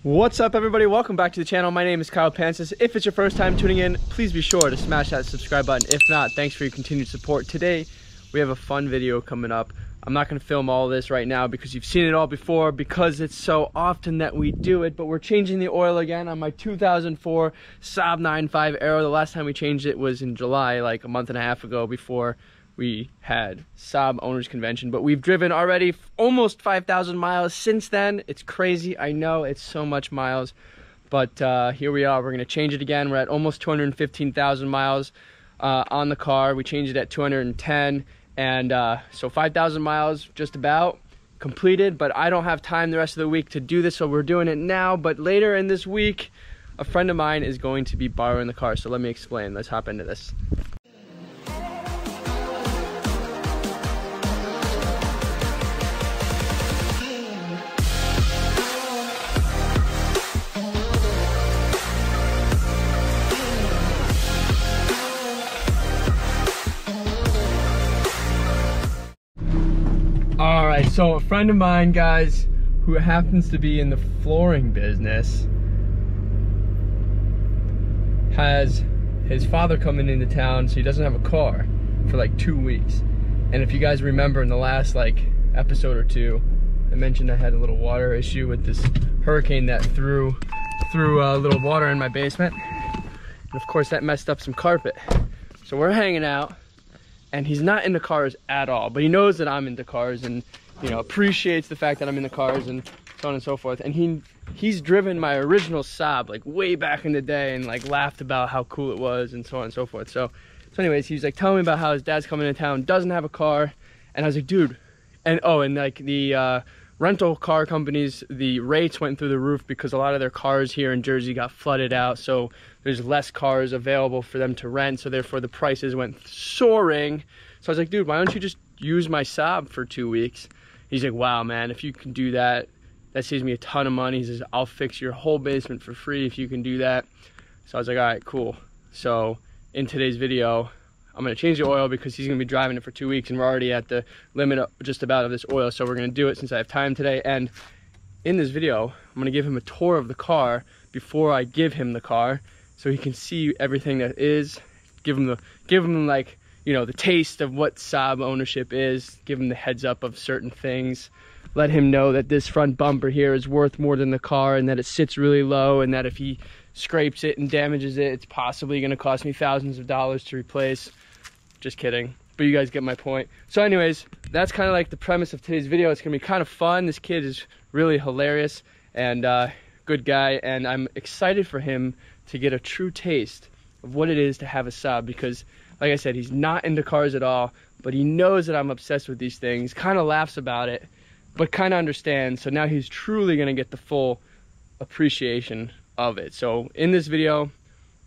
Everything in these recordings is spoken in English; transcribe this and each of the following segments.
What's up, everybody? Welcome back to the channel. My name is Pancis. If it's your first time tuning in, please be sure to smash that subscribe button. If not, thanks for your continued support. Today we have a fun video coming up. I'm not going to film all this right now because you've seen it all before, because it's so often that we do it. But we're changing the oil again on my 2004 SAAB 9.5 Aero. The last time we changed it was in July, like a month and a half ago, before we had SAAB owners convention. But we've driven already almost 5,000 miles since then. It's crazy, I know, it's so much miles, but here we are. We're going to change it again. We're at almost 215,000 miles on the car. We changed it at 210, and so 5,000 miles just about completed. But I don't have time the rest of the week to do this, so we're doing it now. But later in this week, a friend of mine is going to be borrowing the car, so let me explain. Let's hop into this. Alright, so a friend of mine, guys, who happens to be in the flooring business, has his father coming into town, so he doesn't have a car for like 2 weeks. And if you guys remember in the last episode or two, I mentioned I had a little water issue with this hurricane that threw a little water in my basement. And of course that messed up some carpet. So we're hanging out, and he's not into cars at all, but he knows that I'm into cars, and you know, appreciates the fact that I'm into cars and so on and so forth. And he's driven my original SAAB like way back in the day, and like laughed about how cool it was and so on and so forth. So anyways, he's like telling me about how his dad's coming into town, doesn't have a car, and I was like, dude, and like the rental car companies, the rates went through the roof because a lot of their cars here in Jersey got flooded out, so there's less cars available for them to rent, so therefore the prices went soaring. So I was like, dude, why don't you just use my SAAB for 2 weeks? He's like, wow, man, if you can do that, that saves me a ton of money. He says, I'll fix your whole basement for free if you can do that. So I was like, all right, cool. So in today's video, I'm gonna change the oil because he's gonna be driving it for 2 weeks, and we're already at the limit of just about of this oil. So we're gonna do it since I have time today. And in this video, I'm gonna give him a tour of the car before I give him the car, so he can see everything that is, give him like, you know, the taste of what SAAB ownership is, give him the heads up of certain things, let him know that this front bumper here is worth more than the car, and that it sits really low, and that if he scrapes it and damages it, it's possibly gonna cost me thousands of dollars to replace. Just kidding, but you guys get my point. So anyways, that's kind of like the premise of today's video. It's gonna be kind of fun. This kid is really hilarious and good guy, and I'm excited for him to get a true taste of what it is to have a SAAB, because like I said, he's not into cars at all, but he knows that I'm obsessed with these things, kind of laughs about it, but kind of understands. So now he's truly gonna get the full appreciation of it. So in this video,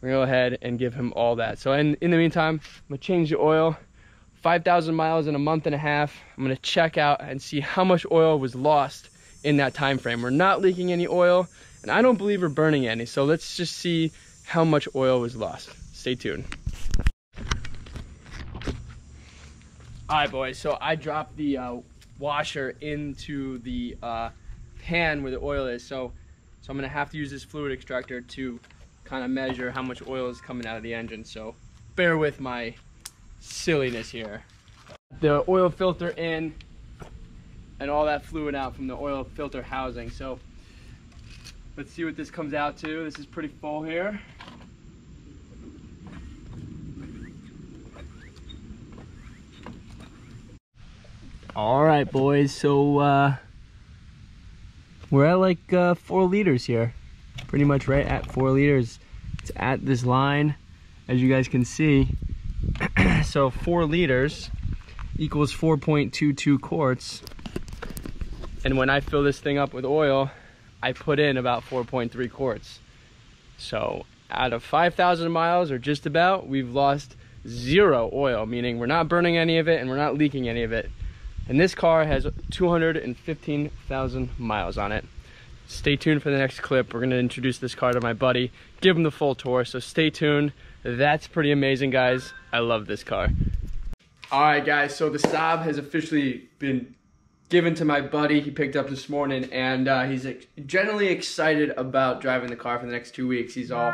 we're gonna go ahead and give him all that. So in the meantime, I'm gonna change the oil. 5,000 miles in a month and a half. I'm gonna check out and see how much oil was lost in that time frame. We're not leaking any oil, and I don't believe we're burning any. So let's just see how much oil was lost. Stay tuned. All right, boys, so I dropped the washer into the pan where the oil is. So I'm gonna have to use this fluid extractor to kind of measure how much oil is coming out of the engine. So bear with my silliness here. The oil filter in and all that fluid out from the oil filter housing. So let's see what this comes out to. This is pretty full here. All right, boys, so we're at like 4 liters here, pretty much right at 4 liters. It's at this line, as you guys can see. So 4 liters equals 4.22 quarts, and when I fill this thing up with oil, I put in about 4.3 quarts. So out of 5,000 miles, or just about, we've lost 0 oil, meaning we're not burning any of it and we're not leaking any of it. And this car has 215,000 miles on it. Stay tuned for the next clip. We're gonna introduce this car to my buddy, give him the full tour, so stay tuned. That's pretty amazing, guys. I love this car. All right, guys, so the SAAB has officially been given to my buddy he picked up this morning, and he's generally excited about driving the car for the next 2 weeks. He's all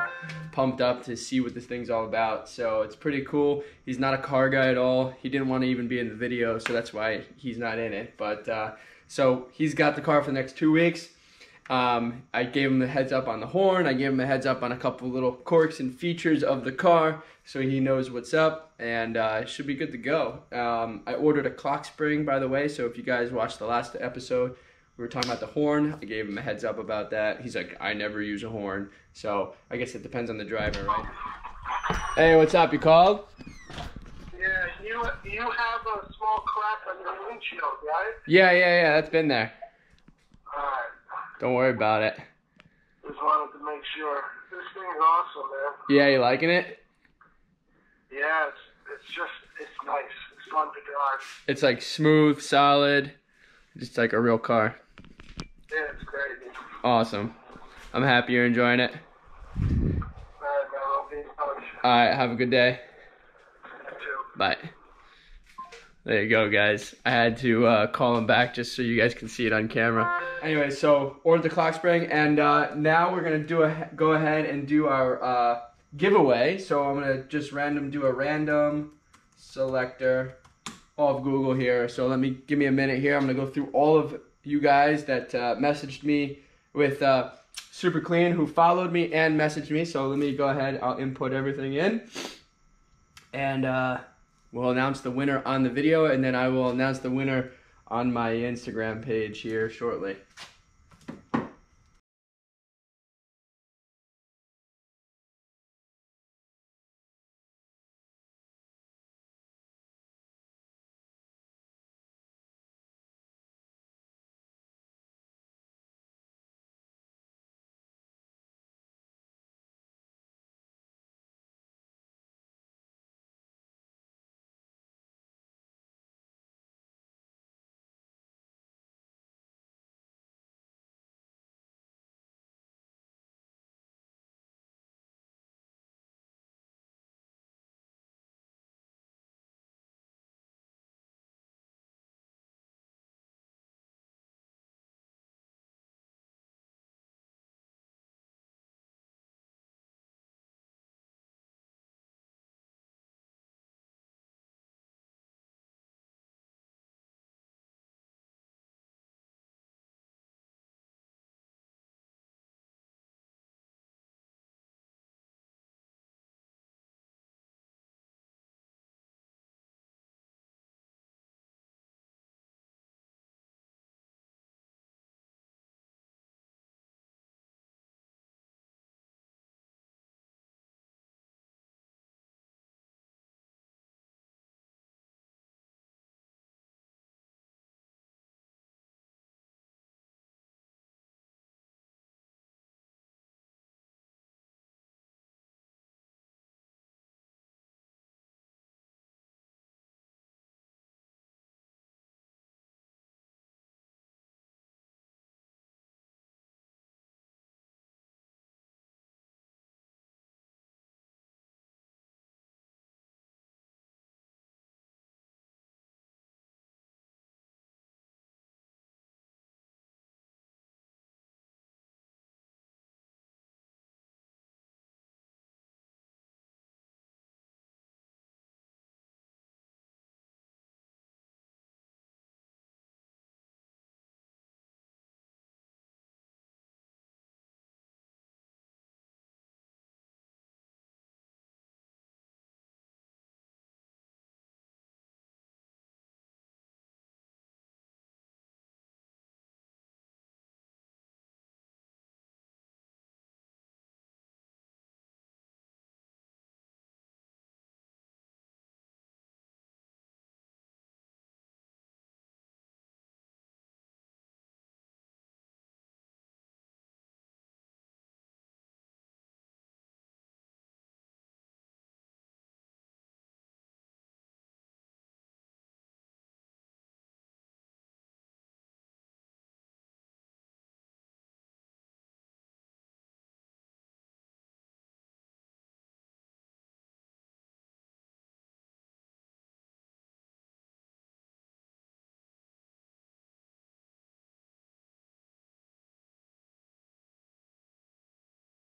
pumped up to see what this thing's all about, so it's pretty cool. He's not a car guy at all. He didn't want to even be in the video, so that's why he's not in it. But so he's got the car for the next 2 weeks. I gave him a heads up on the horn. I gave him a heads up on a couple little quirks and features of the car, so he knows what's up, and it should be good to go. I ordered a clock spring, by the way, so if you guys watched the last episode, we were talking about the horn. I gave him a heads up about that. He's like, I never use a horn, so I guess it depends on the driver, right? Hey, what's up? You called? Yeah, you have a small crack on your windshield, right? Yeah, that's been there. Alright. Don't worry about it. Just wanted to make sure. This thing's awesome, man. Yeah, you liking it? Yeah, it's nice. It's fun to drive. It's like smooth, solid, just like a real car. Yeah, it's crazy. Awesome. I'm happy you're enjoying it. Alright, man, I'll be in touch. Alright, have a good day. You too. Bye. There you go, guys. I had to call him back just so you guys can see it on camera. Anyway, so ordered the clock spring, and now we're gonna go ahead and do our giveaway. So I'm gonna just do a random selector of Google here. So give me a minute here. I'm gonna go through all of you guys that messaged me with Super Clean, who followed me and messaged me. So let me go ahead. I'll input everything in, and we'll announce the winner on the video, and then I will announce the winner on my Instagram page here shortly.